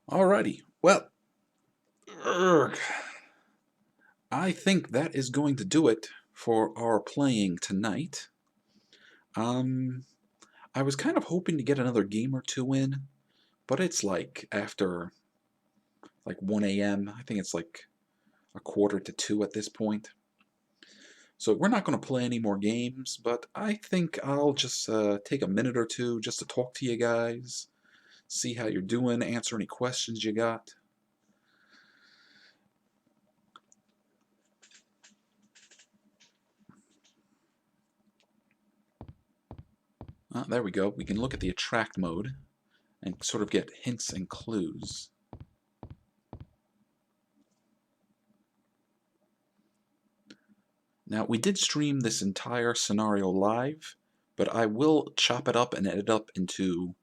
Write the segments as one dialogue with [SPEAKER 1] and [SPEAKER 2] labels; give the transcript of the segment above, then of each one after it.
[SPEAKER 1] Alrighty, well, urgh, I think that is going to do it for our playing tonight. Um, I was kind of hoping to get another game or two in, but it's like after like 1 a.m. I think it's like a quarter to 2 at this point. So we're not going to play any more games, but I think I'll just take a minute or two just to talk to you guys, see how you're doing, answer any questions you got. There we go. We can look at the attract mode and sort of get hints and clues. Now, we did stream this entire scenario live, but I will chop it up and edit up into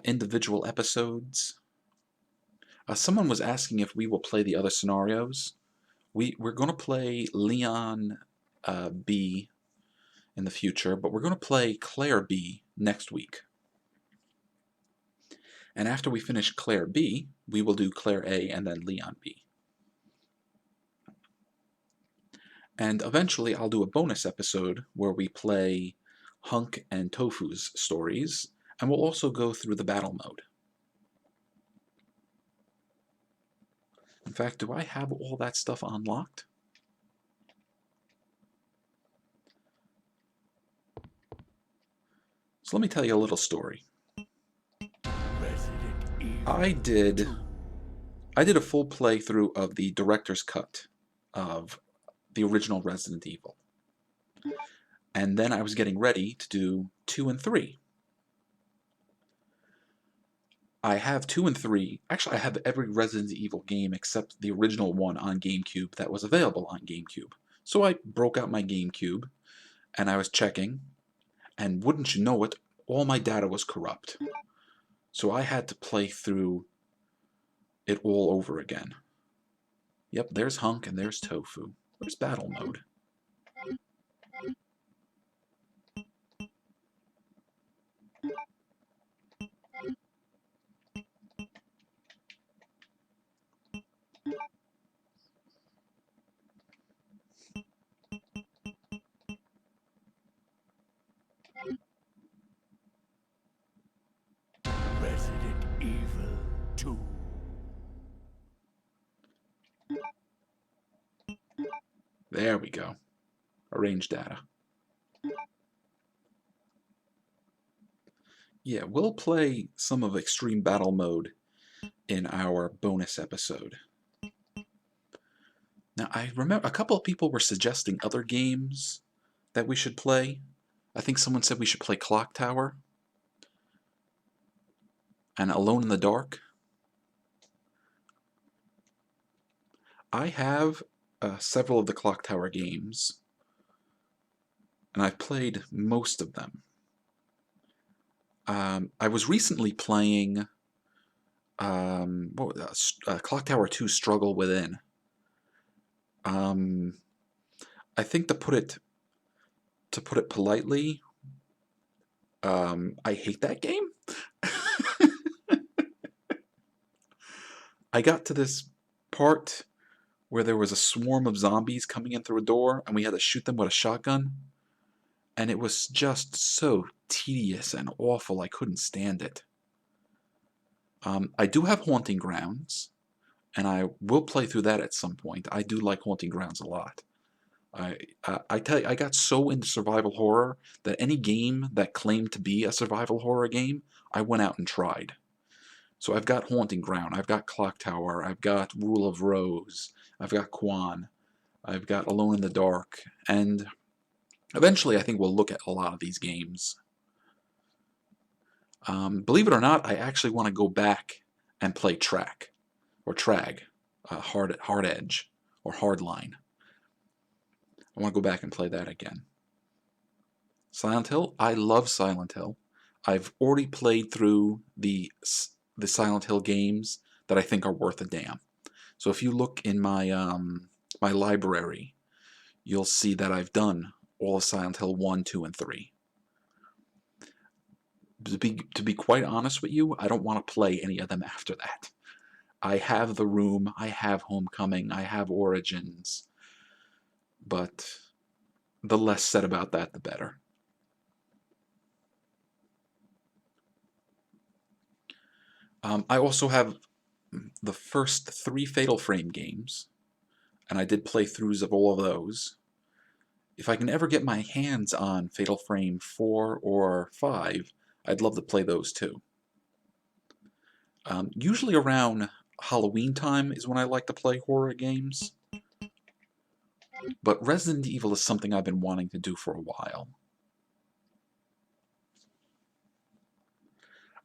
[SPEAKER 1] individual episodes. Someone was asking if we will play the other scenarios. We're going to play Leon B in the future, but we're going to play Claire B next week. And after we finish Claire B, we will do Claire A and then Leon B. And eventually I'll do a bonus episode where we play Hunk and Tofu's stories, and we'll also go through the battle mode. In fact, do I have all that stuff unlocked? So let me tell you a little story. I did a full playthrough of the director's cut of the original Resident Evil. And then I was getting ready to do 2 and 3. I have 2 and 3. Actually, I have every Resident Evil game except the original one on GameCube that was available on GameCube. So I broke out my GameCube, and I was checking, and wouldn't you know it, all my data was corrupt. So I had to play through it all over again. Yep, there's Hunk and there's Tofu. Where's battle mode?
[SPEAKER 2] Resident Evil 2.
[SPEAKER 1] There we go. Arrange data. Yeah, we'll play some of Extreme Battle Mode in our bonus episode. Now, I remember a couple of people were suggesting other games that we should play. I think someone said we should play Clock Tower and Alone in the Dark. I have several of the Clock Tower games, and I've played most of them. I was recently playing Clock Tower 2 Struggle Within. I think to put it politely, I hate that game. I got to this part where there was a swarm of zombies coming in through a door, and we had to shoot them with a shotgun, and it was just so tedious and awful. I couldn't stand it. I do have Haunting Grounds, and I will play through that at some point. I do like Haunting Grounds a lot. I tell you, I got so into survival horror that any game that claimed to be a survival horror game, I went out and tried. So I've got Haunting Ground, I've got Clock Tower, I've got Rule of Rose, I've got Quan, I've got Alone in the Dark, and eventually I think we'll look at a lot of these games. Believe it or not, I actually want to go back and play Track, or Trag, Hard Edge, or Hardline. I want to go back and play that again. Silent Hill, I love Silent Hill. I've already played through the Silent Hill games that I think are worth a damn. So if you look in my my library, you'll see that I've done all of Silent Hill 1, 2, and 3. To be quite honest with you, I don't want to play any of them after that. I have The Room, I have Homecoming, I have Origins, but the less said about that, the better. I also have the first 3 Fatal Frame games, and I did playthroughs of all of those. If I can ever get my hands on Fatal Frame 4 or 5, I'd love to play those too. Usually around Halloween time is when I like to play horror games, but Resident Evil is something I've been wanting to do for a while.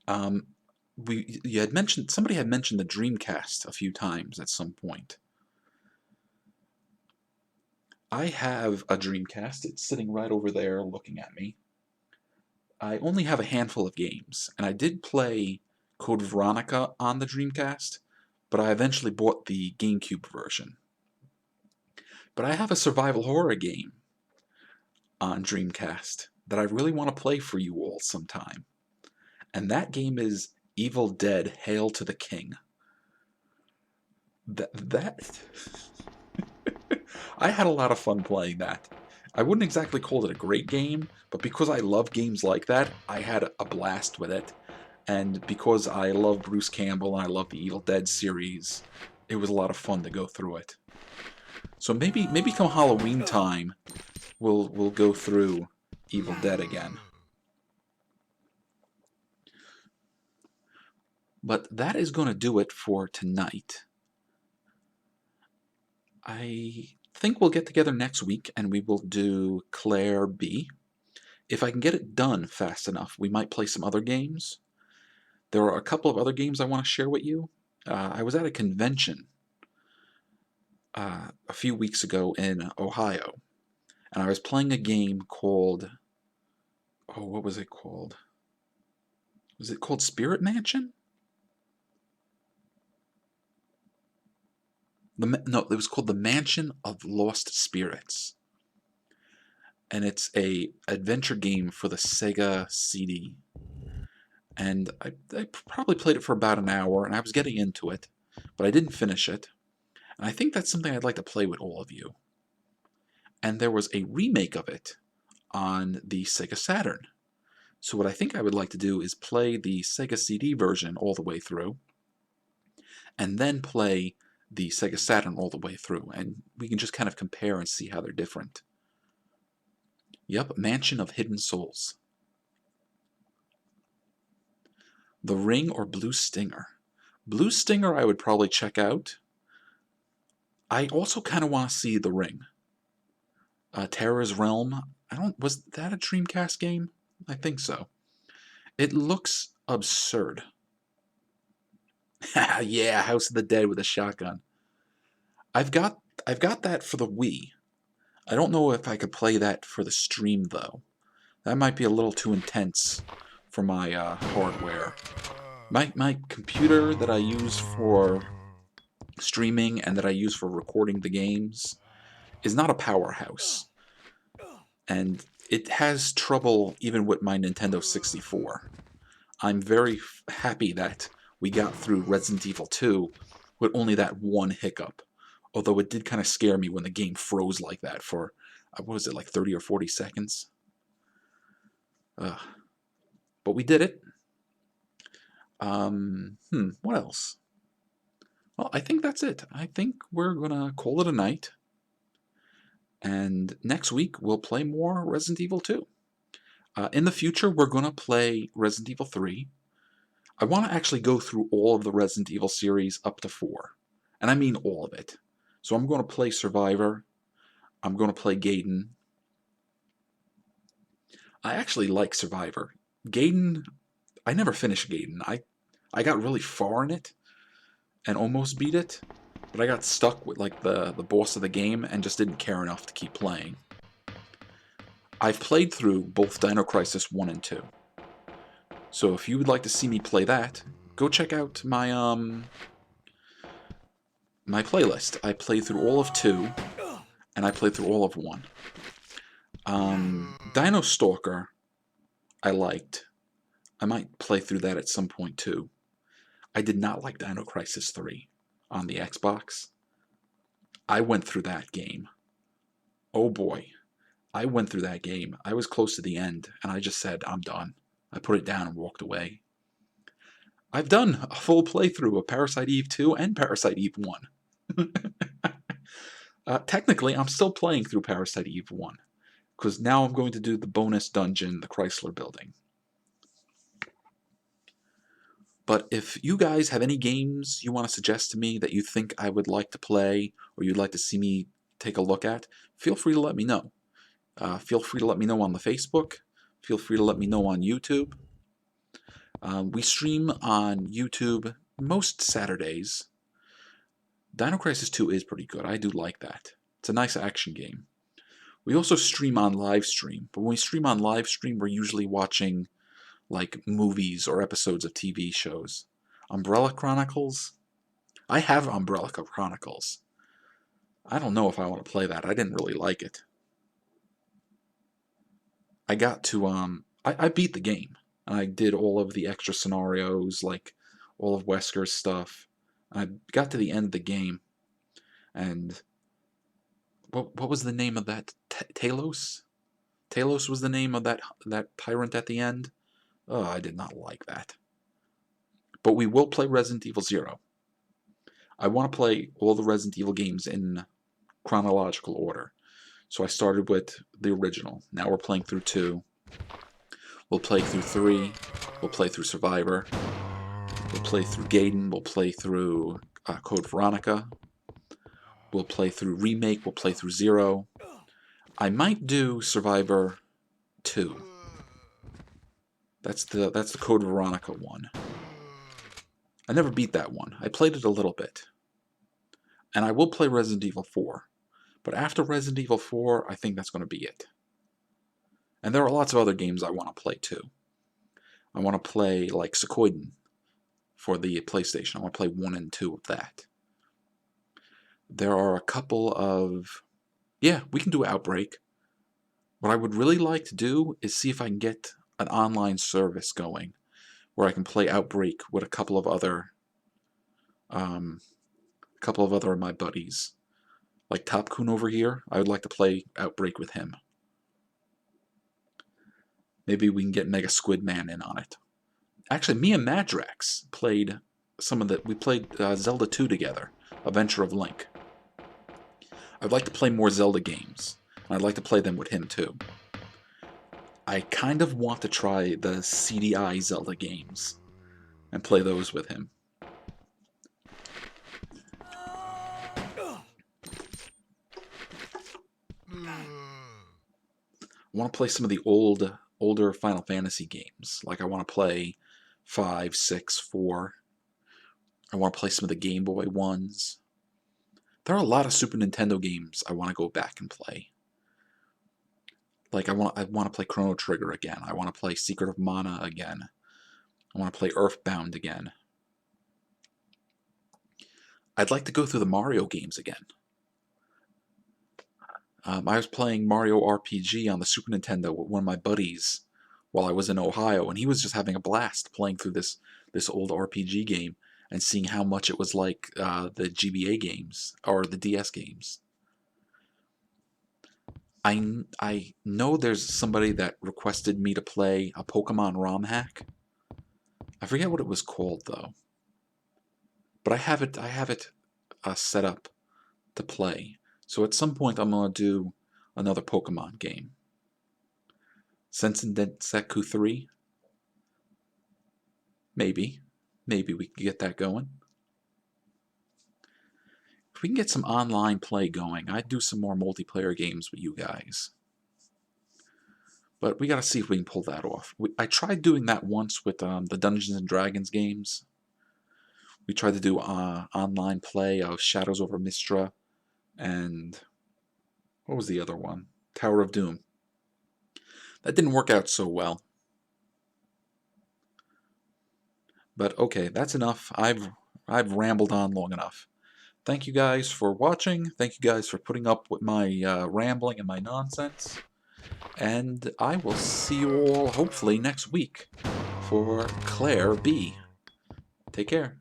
[SPEAKER 1] Somebody had mentioned the Dreamcast a few times at some point. I have a Dreamcast. It's sitting right over there looking at me. I only have a handful of games, and I did play Code Veronica on the Dreamcast, but I eventually bought the GameCube version. But I have a survival horror game on Dreamcast that I really want to play for you all sometime. And that game is Evil Dead: Hail to the King. That I had a lot of fun playing that. I wouldn't exactly call it a great game, but because I love games like that, I had a blast with it. And because I love Bruce Campbell and I love the Evil Dead series, it was a lot of fun to go through it. So maybe come Halloween time, we'll go through Evil Dead again. But that is going to do it for tonight. I think we'll get together next week and we will do Claire B. If I can get it done fast enough, we might play some other games. There are a couple of other games I want to share with you. I was at a convention a few weeks ago in Ohio, and I was playing a game called, oh, what was it called? Was it called Spirit Mansion? No, it was called The Mansion of Lost Spirits. And it's a adventure game for the Sega CD. And I probably played it for about an hour, and I was getting into it, but I didn't finish it. And I think that's something I'd like to play with all of you. And there was a remake of it on the Sega Saturn. So what I think I would like to do is play the Sega CD version all the way through, and then play the Sega Saturn all the way through, and we can just kind of compare and see how they're different. Yep, Mansion of Hidden Souls. The Ring or Blue Stinger? Blue Stinger I would probably check out. I also kind of want to see The Ring. Terror's Realm, was that a Dreamcast game? I think so. It looks absurd. Yeah, House of the Dead with a shotgun. I've got that for the Wii. I don't know if I could play that for the stream though. That might be a little too intense for my hardware. My computer that I use for streaming and that I use for recording the games is not a powerhouse. And it has trouble even with my Nintendo 64. I'm very happy that we got through Resident Evil 2 with only that one hiccup. Although it did kind of scare me when the game froze like that for, what was it, like 30 or 40 seconds? But we did it. What else? Well, I think that's it. I think we're going to call it a night. And next week, we'll play more Resident Evil 2. In the future, we're going to play Resident Evil 3. I want to actually go through all of the Resident Evil series up to 4. And I mean all of it. So I'm going to play Survivor. I'm going to play Gaiden. I actually like Survivor. Gaiden, I never finished Gaiden. I got really far in it and almost beat it. But I got stuck with like the boss of the game and just didn't care enough to keep playing. I've played through both Dino Crisis 1 and 2. So if you would like to see me play that, go check out my my playlist. I played through all of 2, and I played through all of 1. Dino Stalker, I liked. I might play through that at some point too. I did not like Dino Crisis 3 on the Xbox. I went through that game. Oh boy. I went through that game. I was close to the end, and I just said, I'm done. I put it down and walked away. I've done a full playthrough of Parasite Eve 2 and Parasite Eve 1. Technically, I'm still playing through Parasite Eve 1, because now I'm going to do the bonus dungeon, the Chrysler Building. But if you guys have any games you want to suggest to me that you think I would like to play, or you'd like to see me take a look at, feel free to let me know. Feel free to let me know on the Facebook. Feel free to let me know on YouTube. We stream on YouTube most Saturdays. Dino Crisis 2 is pretty good. I do like that. It's a nice action game. We also stream on live stream, but when we stream on live stream, we're usually watching like movies or episodes of TV shows. Umbrella Chronicles? I have Umbrella Chronicles. I don't know if I want to play that. I didn't really like it. I got to, I beat the game. And I did all of the extra scenarios, like all of Wesker's stuff. I got to the end of the game, and what was the name of that? Talos? Talos was the name of that tyrant at the end. Oh, I did not like that. But we will play Resident Evil 0. I want to play all the Resident Evil games in chronological order. So I started with the original. Now we're playing through 2. We'll play through 3. We'll play through Survivor. We'll play through Gaiden. We'll play through Code Veronica. We'll play through Remake. We'll play through 0. I might do Survivor 2. That's the Code Veronica one. I never beat that one. I played it a little bit. And I will play Resident Evil 4. But after Resident Evil 4, I think that's going to be it. And there are lots of other games I want to play too. I want to play like Suikoden for the PlayStation. I want to play 1 and 2 of that. There are a couple of... Yeah, we can do Outbreak. What I would really like to do is see if I can get an online service going where I can play Outbreak with a couple of other of my buddies. Like Top Kun over here, I would like to play Outbreak with him. Maybe we can get Mega Squid Man in on it. Actually, me and Madrax played we played Zelda 2 together, Adventure of Link. I'd like to play more Zelda games, and I'd like to play them with him too. I kind of want to try the CDI Zelda games and play those with him. I want to play some of the older Final Fantasy games. Like I want to play 5, 6, 4. I want to play some of the Game Boy ones. There are a lot of Super Nintendo games I want to go back and play. Like I want to play Chrono Trigger again. I want to play Secret of Mana again. I want to play Earthbound again. I'd like to go through the Mario games again. I was playing Mario RPG on the Super Nintendo with one of my buddies while I was in Ohio, and he was just having a blast playing through this old RPG game and seeing how much it was like the GBA games or the DS games. I know there's somebody that requested me to play a Pokemon ROM hack. I forget what it was called though, but I have it set up to play. So at some point I'm going to do another Pokemon game. Sensen Densetsu 3? Maybe we can get that going. If we can get some online play going, I'd do some more multiplayer games with you guys. But we gotta see if we can pull that off. I tried doing that once with the Dungeons and Dragons games. We tried to do online play of Shadows over Mistra and what was the other one? Tower of Doom. That didn't work out so well. But okay, that's enough. I've rambled on long enough. Thank you guys for watching. Thank you guys for putting up with my rambling and my nonsense. And I will see you all hopefully next week for Claire B. Take care.